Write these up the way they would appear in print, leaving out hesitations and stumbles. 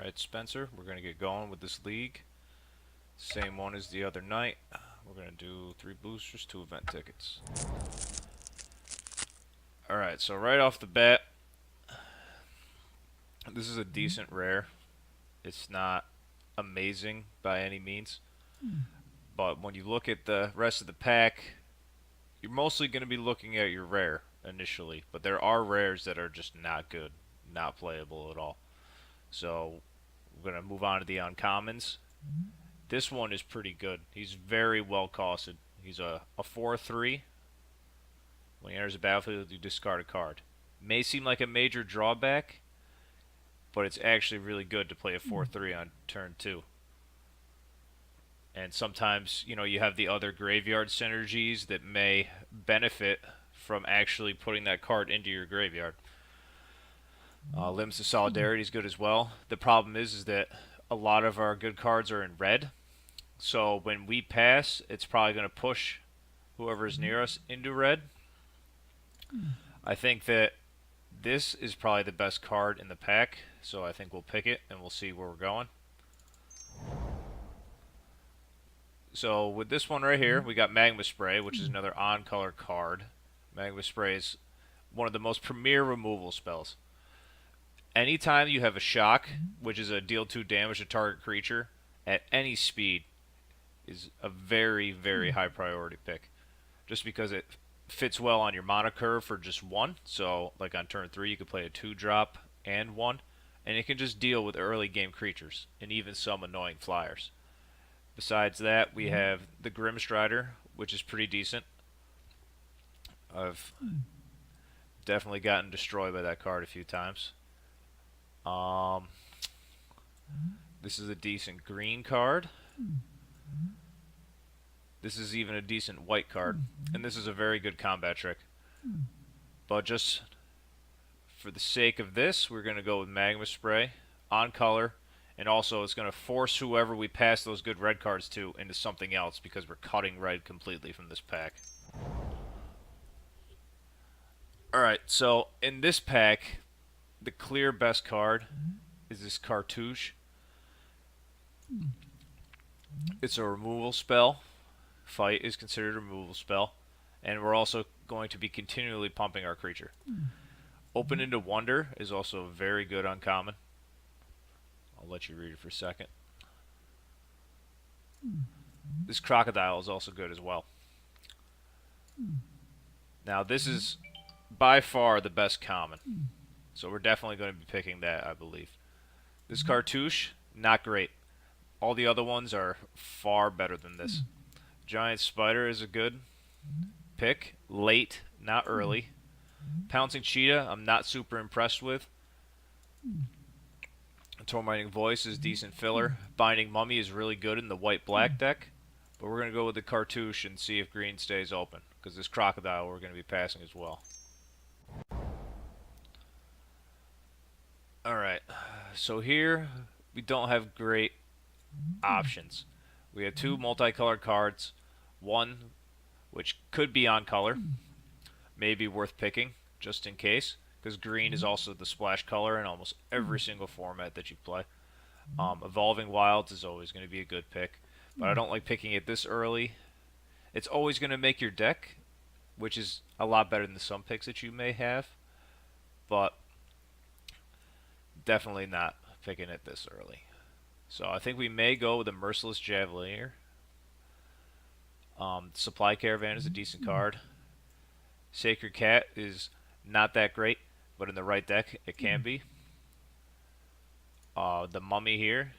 Alright, Spencer, we're going to get going with this league. Same one as the other night. We're going to do 3 boosters, 2 event tickets. Alright, so right off the bat, this is a decent rare. It's not amazing by any means. But when you look at the rest of the pack, you're mostly going to be looking at your rare initially. But there are rares that are just not good, not playable at all. So we're going to move on to the uncommons. This one is pretty good. He's very well costed. He's a 4/3. When he enters the battlefield, you discard a card. May seem like a major drawback, but it's actually really good to play a 4/3 on turn 2. And sometimes, you have the other graveyard synergies that may benefit from actually putting that card into your graveyard. Limbs of Solidarity is good as well. The problem is that a lot of our good cards are in red. So when we pass, it's probably going to push whoever is near us into red. I think that this is probably the best card in the pack, so I think we'll pick it and we'll see where we're going. So with this one right here, we got Magma Spray, which is another on-color card. Magma Spray is one of the most premier removal spells. Anytime you have a shock, which is a deal 2 damage to target creature, at any speed, is a very, very high priority pick. Just because it fits well on your mana curve for just 1. So, like on turn 3, you could play a 2-drop and 1. And it can just deal with early game creatures, and even some annoying flyers. Besides that, we have the Grimstrider, which is pretty decent. I've definitely gotten destroyed by that card a few times. This is a decent green card. This is even a decent white card. And this is a very good combat trick. But just for the sake of this, we're going to go with Magma Spray on color. And also, it's going to force whoever we pass those good red cards to into something else, because we're cutting red completely from this pack. Alright, so in this pack, the clear best card is this Cartouche. It's a removal spell. Fight is considered a removal spell. And we're also going to be continually pumping our creature. Open into Wonder is also very good uncommon. I'll let you read it for a second. This Crocodile is also good as well. Now, this is by far the best common. So we're definitely going to be picking that, I believe. This Cartouche, not great. All the other ones are far better than this. Giant Spider is a good pick. Late, not early. Pouncing Cheetah, I'm not super impressed with. Tormenting Voice is decent filler. Binding Mummy is really good in the white-black deck. But we're going to go with the Cartouche and see if green stays open. Because this Crocodile we're going to be passing as well. Alright, so here we don't have great options. We have 2 multicolored cards. One which could be on color. Maybe worth picking, just in case. Because green is also the splash color in almost every single format that you play. Evolving Wilds is always going to be a good pick. But I don't like picking it this early. It's always going to make your deck, which is a lot better than some picks that you may have. But definitely not picking it this early. So I think we may go with a Merciless Javelier. Supply Caravan is a decent card. Sacred Cat is not that great, but in the right deck, it can be. The Mummy here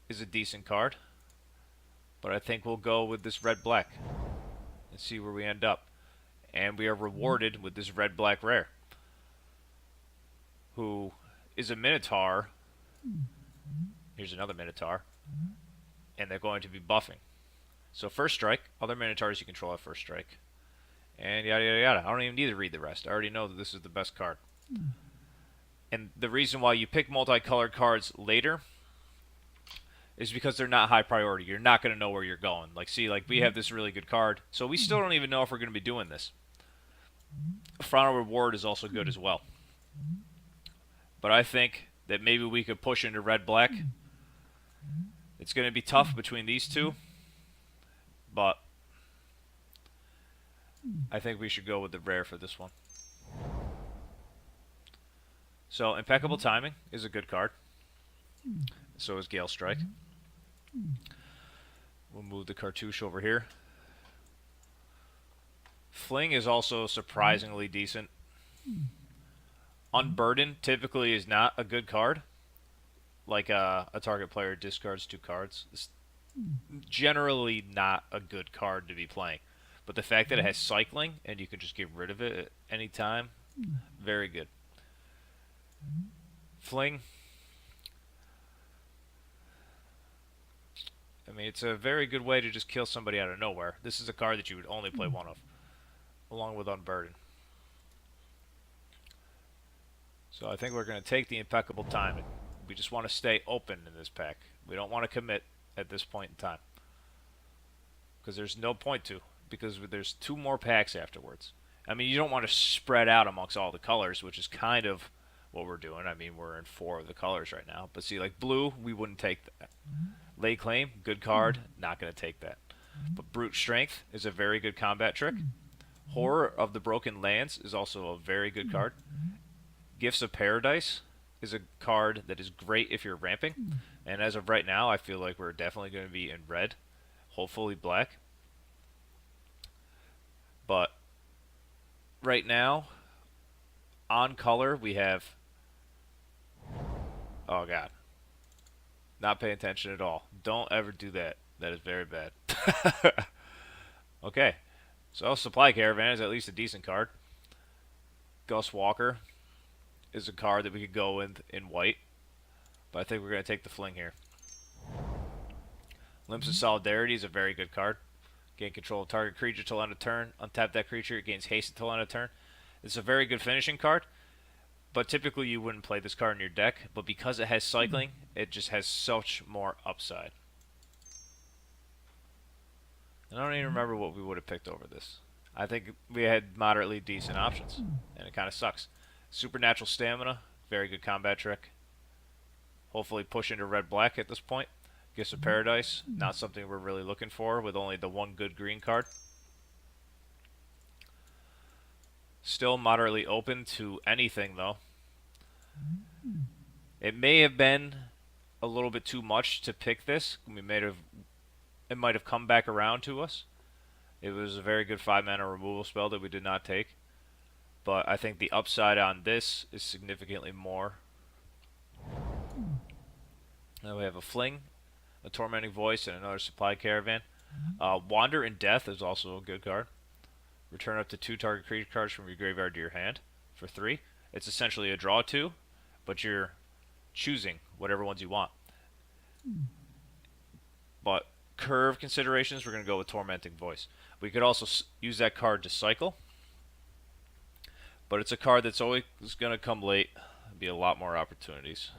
is a decent card. But I think we'll go with this red-black and see where we end up. And we are rewarded with this red-black rare, who is a Minotaur. Here's another Minotaur. And they're going to be buffing. So first strike, other Minotaurs you control have first strike. And yada yada yada. I don't even need to read the rest. I already know that this is the best card. And the reason why you pick multicolored cards later is because they're not high priority. You're not going to know where you're going. Like, see, like we have this really good card, so we still don't even know if we're going to be doing this. Frontal Reward is also good as well. But I think that maybe we could push into red-black. It's going to be tough between these two, but I think we should go with the rare for this one. So Impeccable Timing is a good card. So is Gale Strike. We'll move the cartouche over here. Fling is also surprisingly decent. Unburden typically is not a good card. Like a target player discards 2 cards. It's generally not a good card to be playing. But the fact that it has cycling and you can just get rid of it at any time, very good. Fling. I mean, it's a very good way to just kill somebody out of nowhere. This is a card that you would only play one of, along with Unburden. So I think we're going to take the Impeccable Timing. We just want to stay open in this pack. We don't want to commit at this point in time. Because there's no point to. Because there's 2 more packs afterwards. I mean, you don't want to spread out amongst all the colors, which is kind of what we're doing. I mean, we're in 4 of the colors right now. But see, like blue, we wouldn't take that. Lay Claim, good card, not going to take that. But Brute Strength is a very good combat trick. Horror of the Broken Lands is also a very good card. Gifts of Paradise is a card that is great if you're ramping. And as of right now, I feel like we're definitely going to be in red. Hopefully black. But right now, on color, we have... Oh, God. Not paying attention at all. Don't ever do that. That is very bad. Okay. So, Supply Caravan is at least a decent card. Gus Walker is a card that we could go in white. But I think we're going to take the Fling here. Limps of Solidarity is a very good card. Gain control of target creature till end of turn. Untap that creature. It gains haste until end of turn. It's a very good finishing card. But typically you wouldn't play this card in your deck. But because it has cycling, it just has such more upside. I don't even remember what we would have picked over this. I think we had moderately decent options. And it kind of sucks. Supernatural Stamina. Very good combat trick. Hopefully push into red-black at this point. Gifts of Paradise. Not something we're really looking for with only the 1 good green card. Still moderately open to anything, though. It may have been a little bit too much to pick this. It might have come back around to us. It was a very good 5-mana removal spell that we did not take. But I think the upside on this is significantly more. Now we have a Fling, a Tormenting Voice, and another Supply Caravan. Wander in Death is also a good card. Return up to 2 target creature cards from your graveyard to your hand for 3. It's essentially a draw 2, but you're choosing whatever ones you want. But curve considerations, we're going to go with Tormenting Voice. We could also use that card to cycle, but it's a card that's always going to come late. There'll be a lot more opportunities.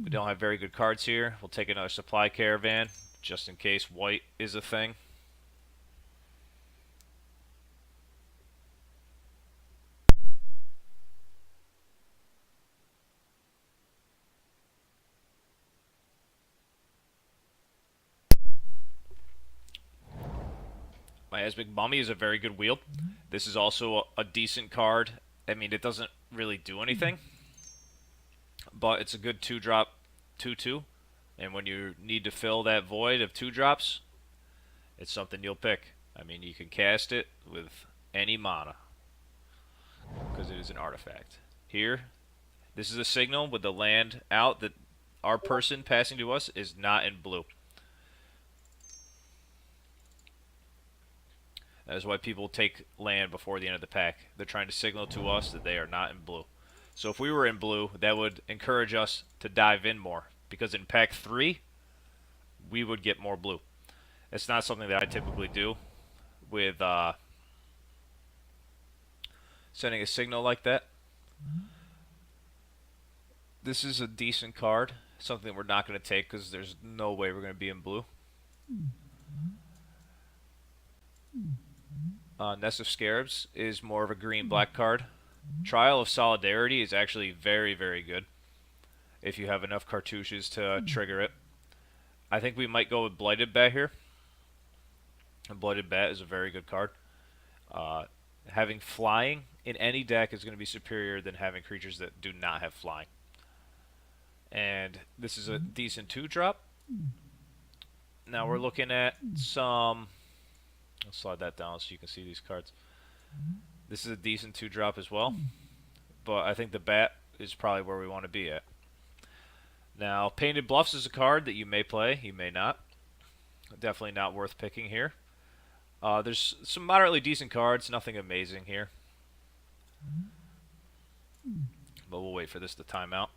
We don't have very good cards here. We'll take another Supply Caravan, just in case white is a thing. Miasmic Mummy is a very good wheel. This is also a decent card. I mean, it doesn't really do anything, but it's a good 2-drop 2/2. And when you need to fill that void of 2-drops, it's something you'll pick. I mean, you can cast it with any mana because it is an artifact. Here, this is a signal with the land out that our person passing to us is not in blue. That is why people take land before the end of the pack. They're trying to signal to us that they are not in blue. So if we were in blue, that would encourage us to dive in more. Because in pack 3, we would get more blue. It's not something that I typically do with sending a signal like that. This is a decent card. Something we're not going to take because there's no way we're going to be in blue. Nest of Scarabs is more of a green-black card. Trial of Solidarity is actually very, very good if you have enough cartouches to trigger it. I think we might go with Blighted Bat here. And Blighted Bat is a very good card. Uh, Having flying in any deck is going to be superior than having creatures that do not have flying. And this is a decent 2-drop. Now we're looking at some... I'll slide that down so you can see these cards. This is a decent 2-drop as well. But I think the bat is probably where we want to be at. Now, Painted Bluffs is a card that you may play, you may not. Definitely not worth picking here. There's some moderately decent cards, nothing amazing here. But we'll wait for this to time out.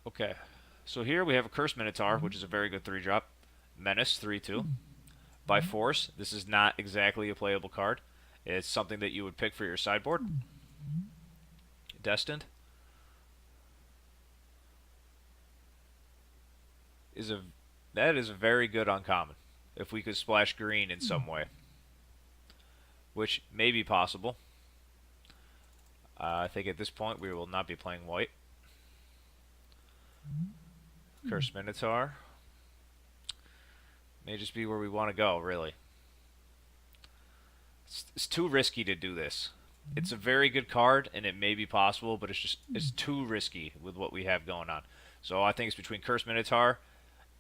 Okay, so here we have a Curse Minotaur, which is a very good 3-drop. Menace, 3/2. By Force, this is not exactly a playable card. It's something that you would pick for your sideboard. Destined that is a very good uncommon. If we could splash green in some way, which may be possible. I think at this point we will not be playing white. Curse Minotaur may just be where we want to go, really. It's too risky to do this. It's a very good card, and it may be possible, but it's too risky with what we have going on. So I think it's between Curse Minotaur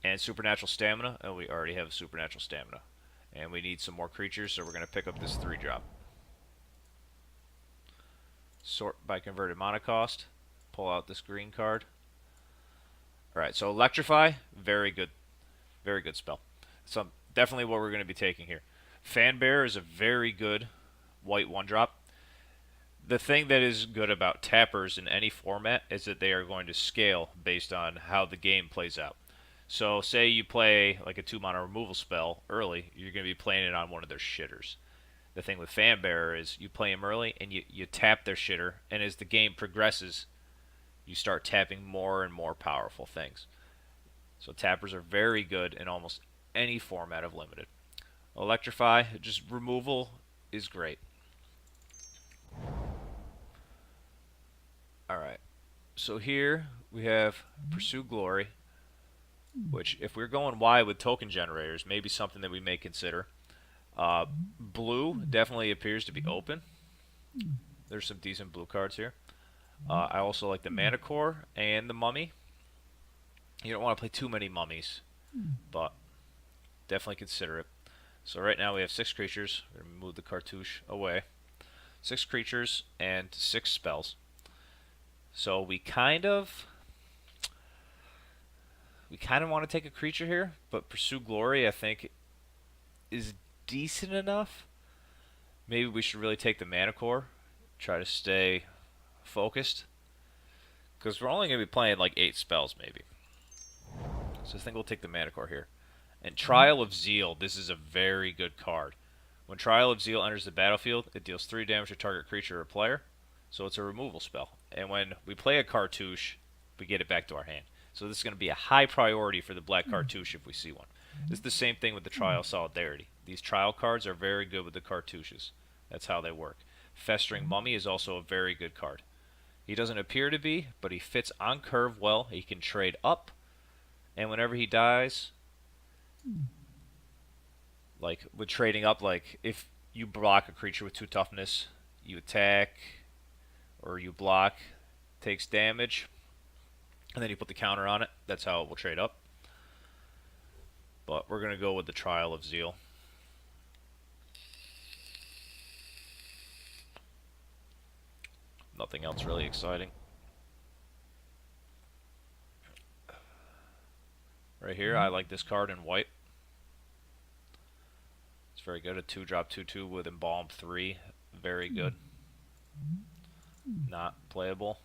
and Supernatural Stamina, and we already have Supernatural Stamina. And we need some more creatures, so we're going to pick up this 3-drop. Sort by converted mana cost. Pull out this green card. Alright, so Electrify, very good spell. So definitely what we're going to be taking here. Fanbearer is a very good white 1-drop. The thing that is good about tappers in any format is that they are going to scale based on how the game plays out. So say you play like a 2-mana removal spell early, you're going to be playing it on one of their shitters. The thing with Fanbearer is you play them early and you tap their shitter, and as the game progresses, you start tapping more and more powerful things. So tappers are very good in almost any format of Limited. Electrify, just removal is great. Alright, so here we have Pursue Glory, which if we're going wide with token generators, maybe something that we may consider. Blue definitely appears to be open. There's some decent blue cards here. I also like the Mana Core and the Mummy. You don't want to play too many mummies, but definitely consider it. So right now we have 6 creatures. We're going to move the cartouche away. 6 creatures and 6 spells. So we kind of want to take a creature here, but Pursue Glory I think is decent enough. Maybe we should really take the Mana Core. Try to stay focused, because we're only going to be playing like 8 spells maybe. So I think we'll take the Mana Core here. And Trial of Zeal, this is a very good card. When Trial of Zeal enters the battlefield, it deals 3 damage to target creature or player, so it's a removal spell. And when we play a cartouche, we get it back to our hand. So this is going to be a high priority for the black cartouche if we see one. It's the same thing with the Trial of Solidarity. These trial cards are very good with the cartouches. That's how they work. Festering Mummy is also a very good card. He doesn't appear to be, but he fits on curve well. He can trade up, and whenever he dies, like with trading up, like if you block a creature with 2 toughness, you attack, or you block, takes damage, and then you put the counter on it. That's how it will trade up. But we're going to go with the Trial of Zeal. Nothing else really exciting. Right here, I like this card in white. It's very good. A 2-drop 2/2 with Embalm 3. Very good. Not playable.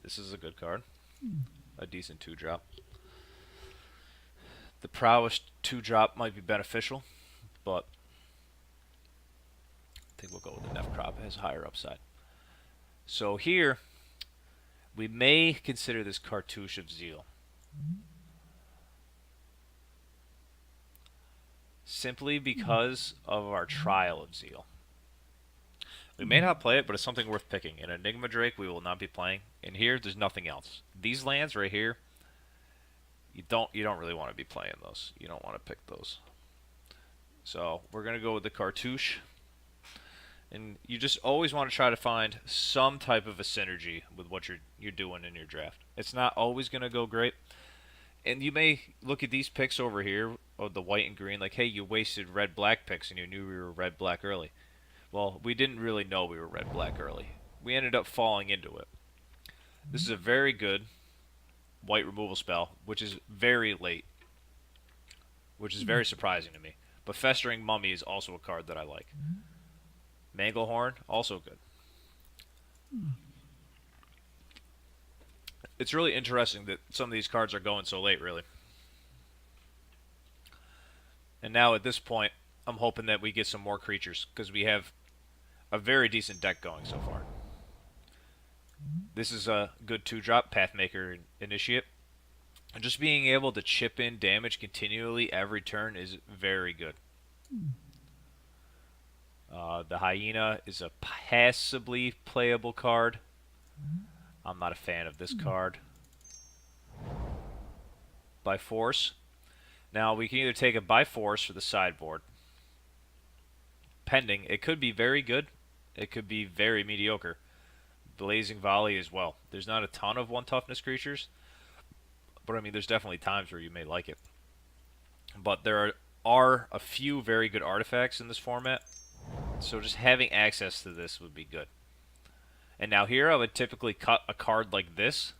This is a good card. A decent 2-drop. The Prowess 2-drop might be beneficial, but go with the Nefkrop. It has higher upside. So here, we may consider this Cartouche of Zeal. Simply because of our Trial of Zeal. We may not play it, but it's something worth picking. In Enigma Drake, we will not be playing. And here, there's nothing else. These lands right here, you don't really want to be playing those. You don't want to pick those. So we're gonna go with the Cartouche. And you just always want to try to find some type of a synergy with what you're doing in your draft. It's not always gonna go great. And you may look at these picks over here, of the white and green, like, hey, you wasted red-black picks and you knew we were red-black early. Well, we didn't really know we were red-black early. We ended up falling into it. This is a very good white removal spell, which is very late, which is very surprising to me. But Festering Mummy is also a card that I like. Manglehorn, also good. It's really interesting that some of these cards are going so late, really. And now at this point, I'm hoping that we get some more creatures, because we have a very decent deck going so far. This is a good 2-drop, Pathmaker Initiate. And just being able to chip in damage continually every turn is very good. The Hyena is a passably playable card. I'm not a fan of this card. By Force. Now, we can either take it by Force for the sideboard. Pending. It could be very good. It could be very mediocre. Blazing Volley as well. There's not a ton of 1 toughness creatures. But, I mean, there's definitely times where you may like it. But there are a few very good artifacts in this format. So just having access to this would be good. And now here I would typically cut a card like this.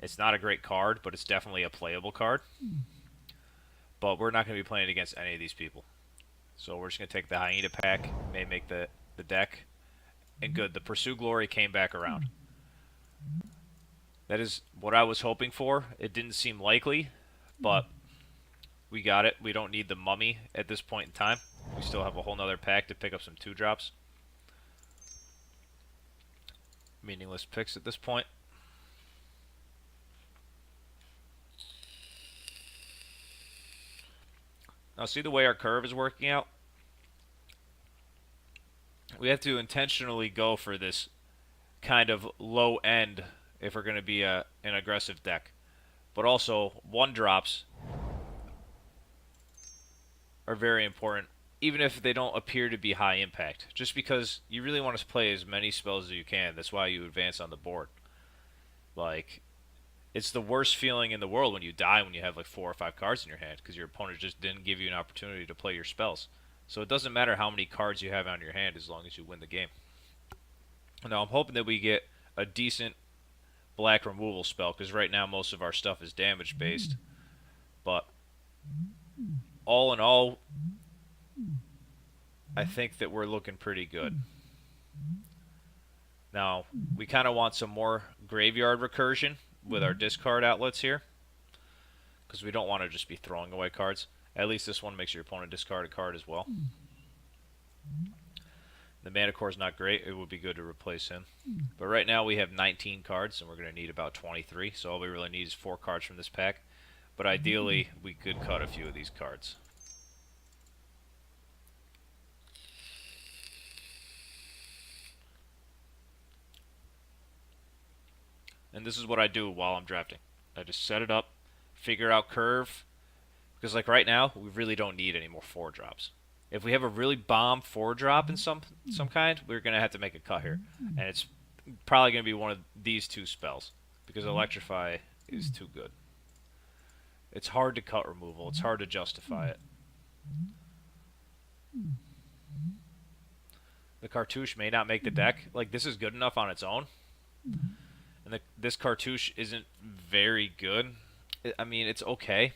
It's not a great card, but it's definitely a playable card. But we're not going to be playing against any of these people. So we're just going to take the Hyena pack, may make the deck. And good, the Pursue Glory came back around. That is what I was hoping for. It didn't seem likely, but we got it. We don't need the Mummy at this point in time. We still have a whole nother pack to pick up some 2-drops. Meaningless picks at this point. Now see the way our curve is working out? We have to intentionally go for this kind of low end if we're going to be an aggressive deck. But also, 1-drops are very important, even if they don't appear to be high impact. Just because you really want to play as many spells as you can. That's why you advance on the board. Like, it's the worst feeling in the world when you die when you have like 4 or 5 cards in your hand, because your opponent just didn't give you an opportunity to play your spells. So it doesn't matter how many cards you have on your hand as long as you win the game. Now I'm hoping that we get a decent black removal spell, because right now most of our stuff is damage based. But all in all, I think that we're looking pretty good. Now, we kind of want some more graveyard recursion with our discard outlets here, because we don't want to just be throwing away cards. At least this one makes your opponent discard a card as well. The Mana Core is not great. It would be good to replace him. But right now we have 19 cards, and we're going to need about 23. So all we really need is 4 cards from this pack. But ideally, we could cut a few of these cards. And this is what I do while I'm drafting. I just set it up, figure out curve. Because like right now, we really don't need any more 4-drops. If we have a really bomb 4-drop in some kind, we're going to have to make a cut here. And it's probably going to be one of these 2 spells, because Electrify is too good. It's hard to cut removal. It's hard to justify it. The Cartouche may not make the deck. Like, this is good enough on its own. And this Cartouche isn't very good. I mean, it's okay,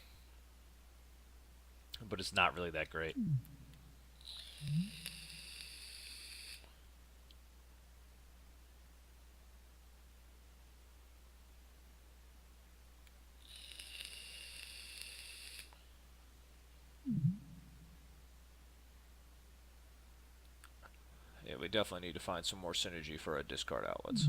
but it's not really that great. Yeah, we definitely need to find some more synergy for our discard outlets.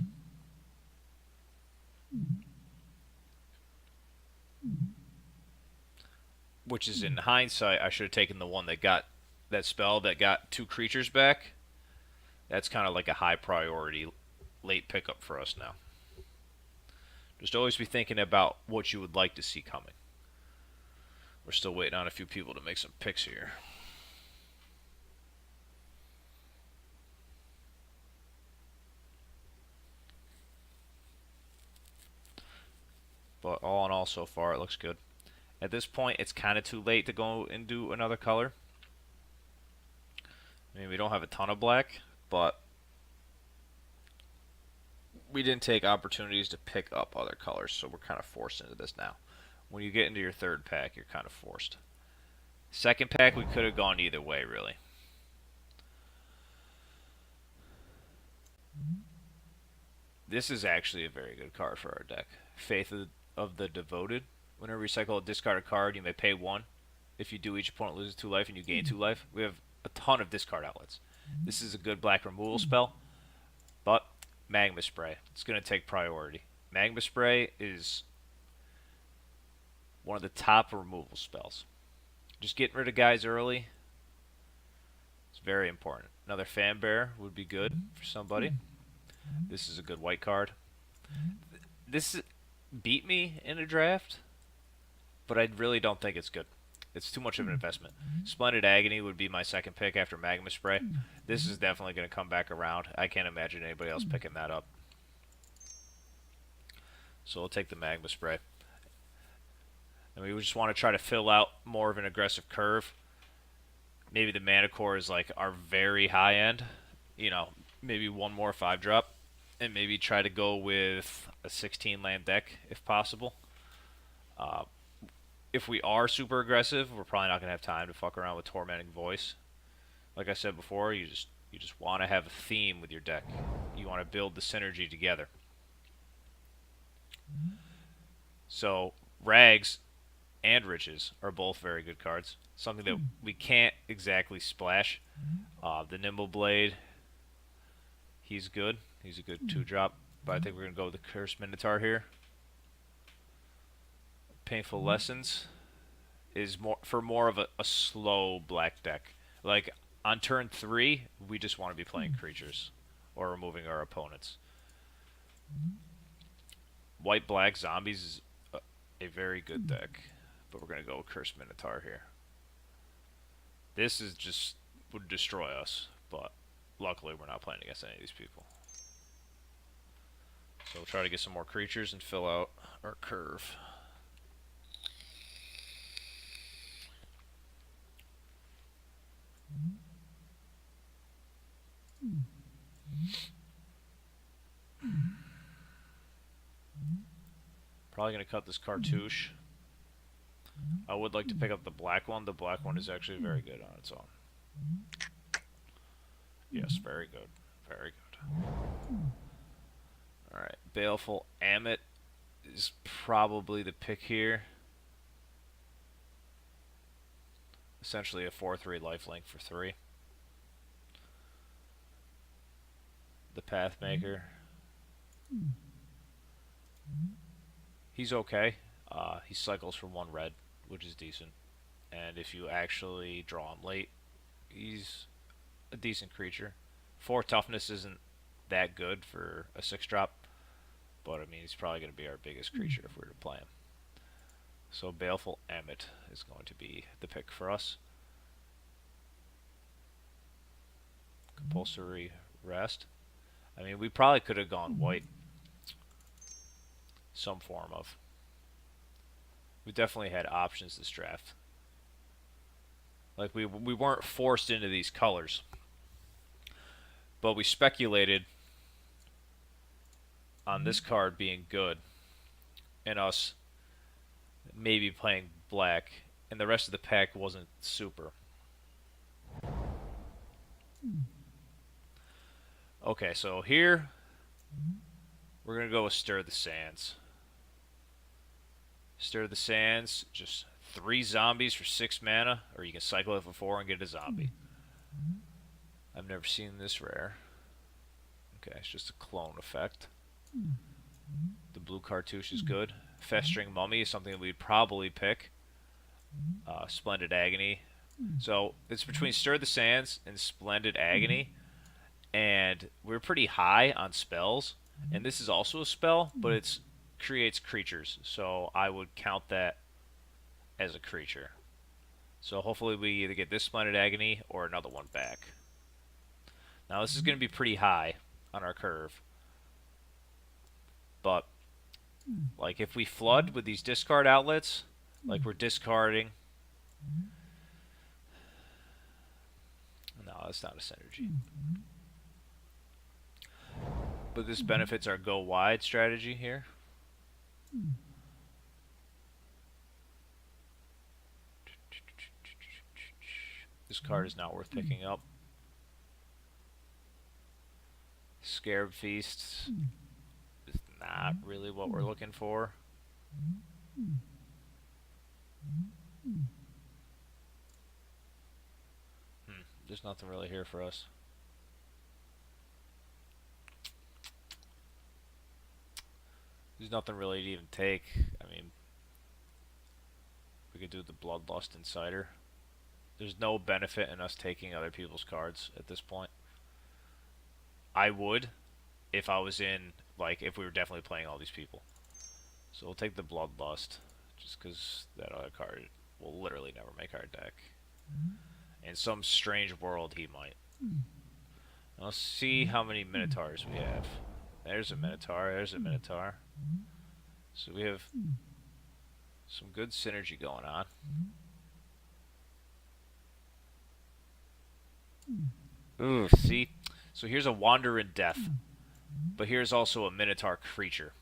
Which is, in hindsight, I should have taken the one that got that spell that got 2 creatures back. That's kind of like a high priority late pickup for us now. Just always be thinking about what you would like to see coming. We're still waiting on a few people to make some picks here. But all in all, so far, it looks good. At this point, it's kind of too late to go and do another color. I mean, we don't have a ton of black, but we didn't take opportunities to pick up other colors, so we're kind of forced into this now. When you get into your third pack, you're kind of forced. Second pack, we could have gone either way, really. This is actually a very good card for our deck. Faith of the Devoted. Whenever you cycle a discarded card, you may pay 1. If you do, each opponent loses 2 life and you gain 2 life. We have a ton of discard outlets. This is a good black removal spell, but Magma Spray. It's going to take priority. Magma Spray is one of the top removal spells. Just getting rid of guys early is very important. Another Fan Bear would be good for somebody. This is a good white card. This beat me in a draft, but I really don't think it's good. It's too much of an investment. Splendid Agony would be my second pick after Magma Spray. This is definitely going to come back around. I can't imagine anybody else picking that up. So we'll take the Magma Spray. And we just want to try to fill out more of an aggressive curve. Maybe the Mana Core is like our very high end. You know, maybe one more 5-drop. And maybe try to go with a 16-land deck if possible. If we are super aggressive, we're probably not going to have time to fuck around with Tormenting Voice. Like I said before, you just want to have a theme with your deck. You want to build the synergy together. So, Rags and Riches are both very good cards. Something that we can't exactly splash. The Nimble Blade, he's good. He's a good 2-drop. But I think we're going to go with the Cursed Minotaur here. Painful Lessons is more of a slow black deck. Like, on turn 3, we just want to be playing creatures or removing our opponents. White-black Zombies is a very good deck, but we're going to go with Cursed Minotaur here. This is just would destroy us, but luckily we're not playing against any of these people. So we'll try to get some more creatures and fill out our curve. Probably going to cut this Cartouche. I would like to pick up the black one. The black one is actually very good on its own. Yes, very good. Very good. Alright, Baleful Ammit is probably the pick here. Essentially a 4/3 lifelink for 3. The Pathmaker. He's okay. He cycles for 1 red, which is decent. And if you actually draw him late, he's a decent creature. 4 toughness isn't that good for a 6-drop, but I mean, he's probably going to be our biggest creature if we were to play him. So Baleful Ammit is going to be the pick for us. Compulsory Rest. I mean, we probably could have gone white. Some form of. We definitely had options this draft. Like, we weren't forced into these colors. But we speculated on this card being good. And us maybe playing black. And the rest of the pack wasn't super. Okay, so here we're going to go with Stir the Sands. Stir the Sands, just 3 zombies for 6 mana, or you can cycle it for 4 and get a zombie. I've never seen this rare. Okay, it's just a clone effect. The blue cartouche is good. Festering Mummy is something that we'd probably pick. Splendid Agony. So it's between Stir the Sands and Splendid Agony, and we're pretty high on spells. And this is also a spell, but it creates creatures, so I would count that as a creature. So hopefully we either get this Splendid Agony or another one back. Now this is going to be pretty high on our curve, but like if we flood with these discard outlets, like we're discarding. No, that's not a synergy. But this benefits our go wide strategy here. This card is not worth picking up. Scarab Feast is not really what we're looking for. There's nothing really here for us. There's nothing really to even take. I mean, we could do the Bloodlust Insider. There's no benefit in us taking other people's cards at this point. I would if I was in, like, if we were definitely playing all these people. So we'll take the Bloodlust, just because that other card will literally never make our deck. In some strange world, he might. Let's see how many Minotaurs we have. There's a Minotaur, there's a Minotaur. So we have some good synergy going on. Ooh, see? So here's a Wander in Death. But here's also a Minotaur creature.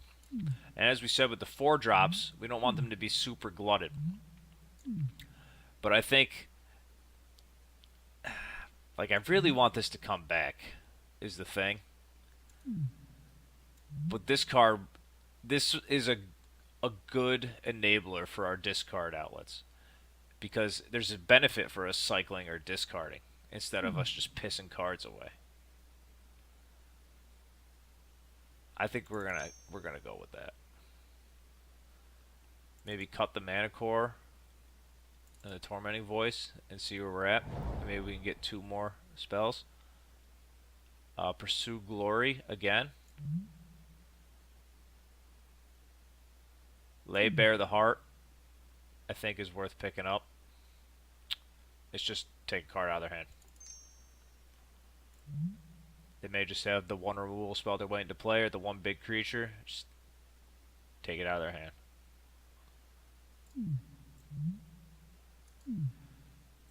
And as we said with the 4-drops, we don't want them to be super glutted. But I think, like, I really want this to come back, is the thing. But this card, this is a good enabler for our discard outlets. Because there's a benefit for us cycling or discarding, instead of us just pissing cards away. I think we're gonna go with that. Maybe cut the Mana Core and the Tormenting Voice and see where we're at. And maybe we can get 2 more spells. Pursue Glory again. Lay Bare the Heart, I think, is worth picking up. It's just take a card out of their hand. They may just have the 1 removal spell they're waiting to play, or the 1 big creature. Just take it out of their hand.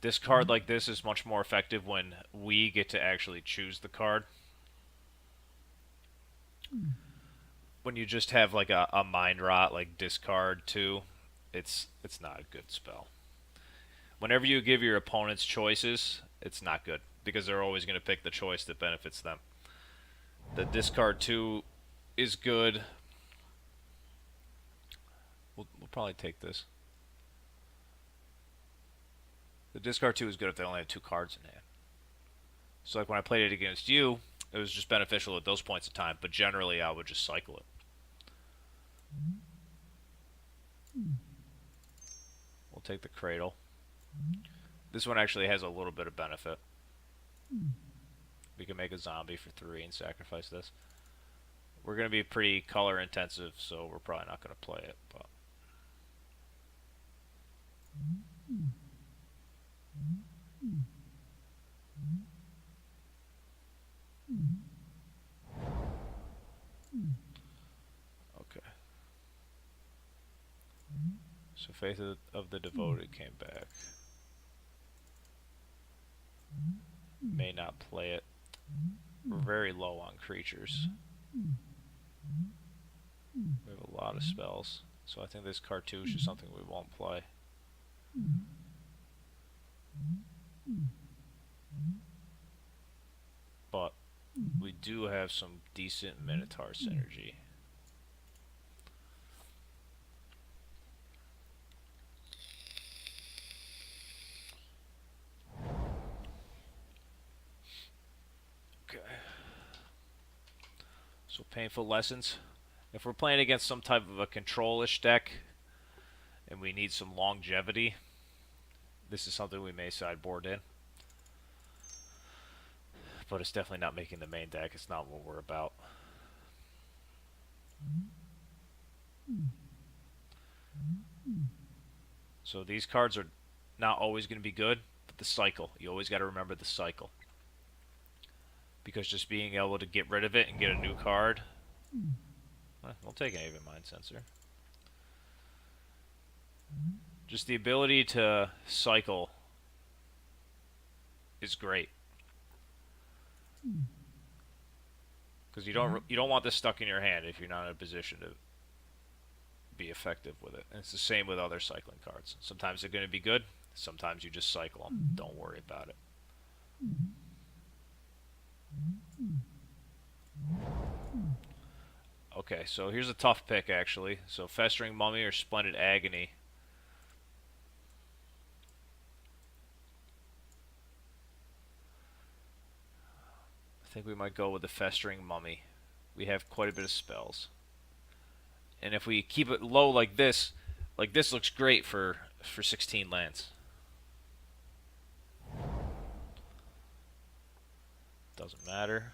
This card like this is much more effective when we get to actually choose the card. When you just have like a Mind Rot, like discard 2, it's not a good spell. Whenever you give your opponents choices, it's not good, because they're always going to pick the choice that benefits them. The discard 2 is good. We'll probably take this. The discard 2 is good if they only have 2 cards in hand. So like when I played it against you, it was just beneficial at those points of time, but generally I would just cycle it. We'll take the Cradle. This one actually has a little bit of benefit. We can make a zombie for 3 and sacrifice this. We're going to be pretty color intensive, so we're probably not going to play it. But okay. So Faith of the Devoted came back. May not play it. We're very low on creatures. We have a lot of spells. So I think this cartouche is something we won't play. But we do have some decent Minotaur synergy. So painful lessons. If we're playing against some type of a control-ish deck and we need some longevity, this is something we may sideboard in. But it's definitely not making the main deck. It's not what we're about. So these cards are not always going to be good, but the cycle. You always got to remember the cycle. Because just being able to get rid of it and get a new card, we'll take an Aven Mind Sensor. Just the ability to cycle is great. Because you don't want this stuck in your hand if you're not in a position to be effective with it. And it's the same with other cycling cards. Sometimes they're going to be good. Sometimes you just cycle them. Don't worry about it. Okay, so here's a tough pick, actually. So Festering Mummy or Splendid Agony. I think we might go with the Festering Mummy. We have quite a bit of spells. And if we keep it low like this looks great for 16 lands. Doesn't matter.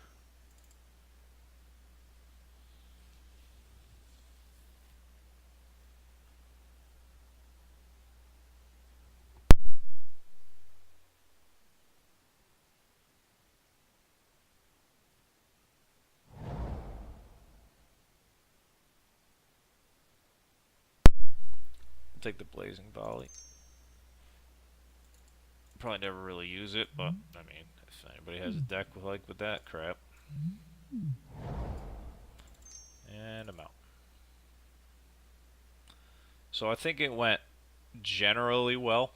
I'll take the Blazing Volley. Probably never really use it, but I mean, if anybody has a deck with that crap. And I'm out. So I think it went generally well.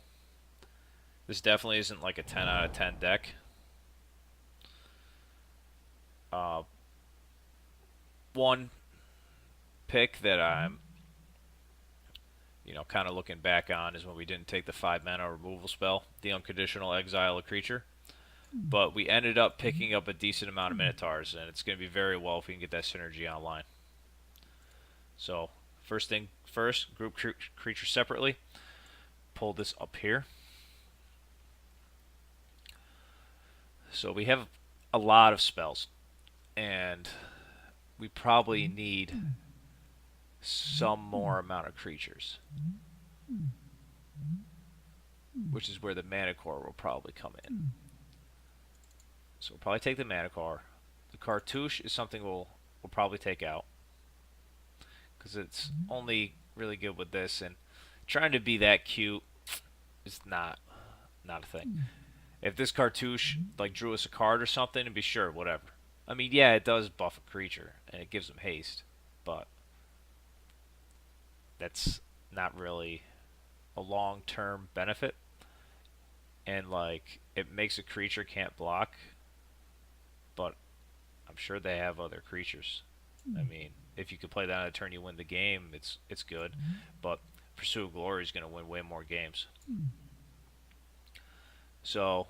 This definitely isn't like a 10 out of 10 deck. One pick that I'm, kind of looking back on is when we didn't take the 5-mana removal spell, the unconditional exile a creature. But we ended up picking up a decent amount of Minotaurs, and it's going to be very well if we can get that synergy online. So, first thing first, group creatures separately. Pull this up here. So we have a lot of spells, and we probably need some more amount of creatures, which is where the Mana Core will probably come in. So we'll probably take the Mana Core. The Cartouche is something we'll probably take out, because it's only really good with this, and trying to be that cute is not a thing. If this Cartouche drew us a card or something, and be sure, whatever. I mean, yeah, it does buff a creature, and it gives them haste, but that's not really a long-term benefit. And it makes a creature can't block, but I'm sure they have other creatures. I mean, if you could play that on a turn you win the game, it's good. But Pursuit of Glory is going to win way more games. So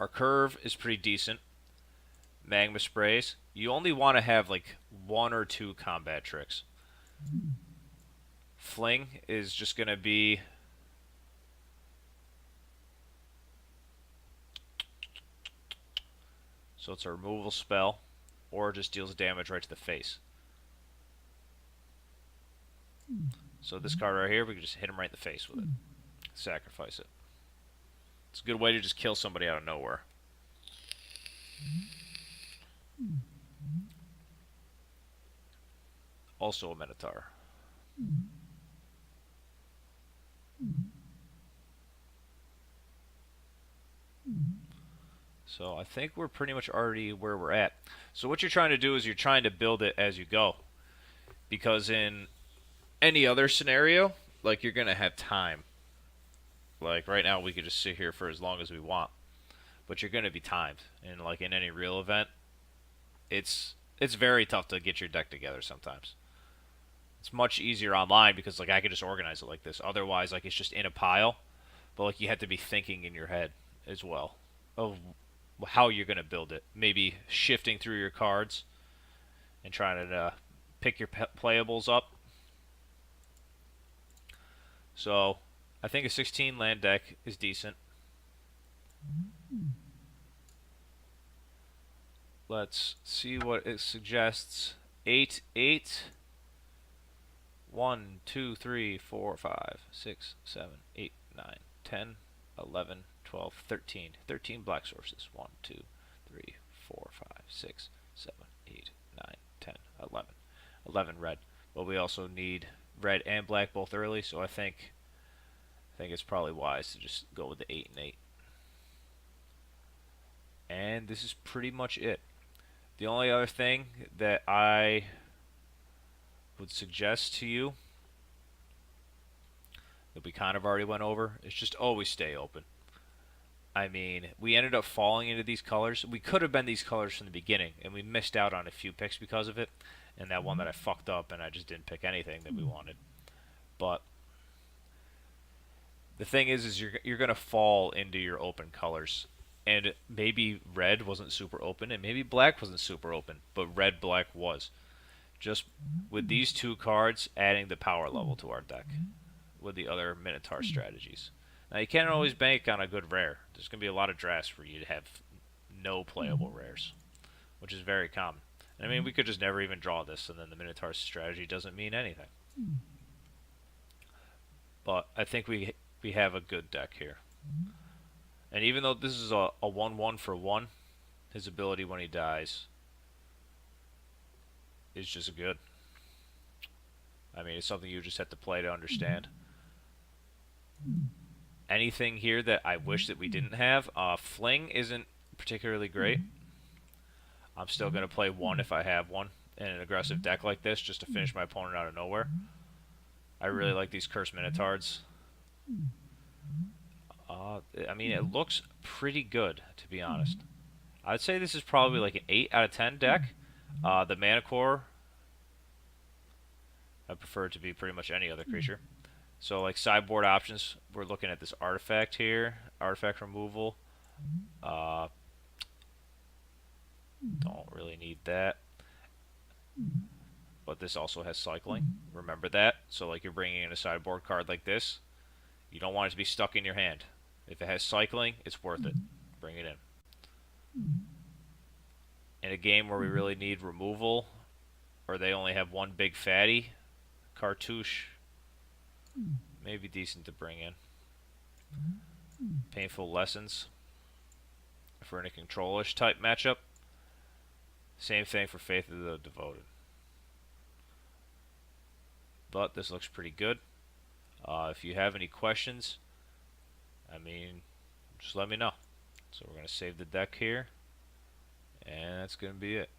our curve is pretty decent. Magma Sprays. You only want to have 1 or 2 combat tricks. Fling is just going to be... So it's a removal spell, or it just deals damage right to the face. So this card right here, we can just hit him right in the face with it. Sacrifice it. It's a good way to just kill somebody out of nowhere. Also a Minotaur. So I think we're pretty much already where we're at. So what you're trying to do is you're trying to build it as you go. Because in any other scenario, you're going to have time. Right now we could just sit here for as long as we want. But you're going to be timed. And in any real event, it's very tough to get your deck together sometimes. It's much easier online because I could just organize it like this. Otherwise, it's just in a pile. But you have to be thinking in your head as well of how you're going to build it. Maybe shifting through your cards and trying to pick your playables up. So I think a 16 land deck is decent. Let's see what it suggests. 8, 8. 1, 2, 3, 4, 5, 6, 7, 8, 9, 10, 11, 12, 13. 13 black sources. 1, 2, 3, 4, 5, 6, 7, 8, 9, 10, 11. 11 red. But we also need red and black both early, so I think it's probably wise to just go with the 8 and 8. And this is pretty much it. The only other thing that I would suggest to you that we kind of already went over is just always stay open. I mean, we ended up falling into these colors. We could have been these colors from the beginning, and we missed out on a few picks because of it. And that one that I fucked up, and I just didn't pick anything that we wanted. But the thing is you're gonna fall into your open colors, and maybe red wasn't super open, and maybe black wasn't super open, but red black was. Just with these two cards, adding the power level to our deck with the other Minotaur strategies. Now you can't always bank on a good rare. There's gonna be a lot of drafts where you have no playable rares, which is very common. And I mean, we could just never even draw this, and then the Minotaur strategy doesn't mean anything. But I think we have a good deck here. And even though this is a 1/1 for 1, his ability when he dies is just good. I mean, it's something you just have to play to understand. Anything here that I wish that we didn't have, Fling isn't particularly great. I'm still going to play 1 if I have one in an aggressive deck like this, just to finish my opponent out of nowhere. I really like these Cursed Minotaurs. I mean, it looks pretty good, to be honest. I'd say this is probably like an 8 out of 10 deck. The Mana Core, I prefer it to be pretty much any other creature. So, like, sideboard options, we're looking at this artifact here, artifact removal. Don't really need that. But this also has cycling. Remember that. So, like, you're bringing in a sideboard card like this. You don't want it to be stuck in your hand. If it has cycling, it's worth it. Bring it in. In a game where we really need removal, or they only have one big fatty, Cartouche may be decent to bring in. Painful Lessons for in a control-ish type matchup. Same thing for Faith of the Devoted. But this looks pretty good. If you have any questions, I mean, just let me know. So we're going to save the deck here, and that's going to be it.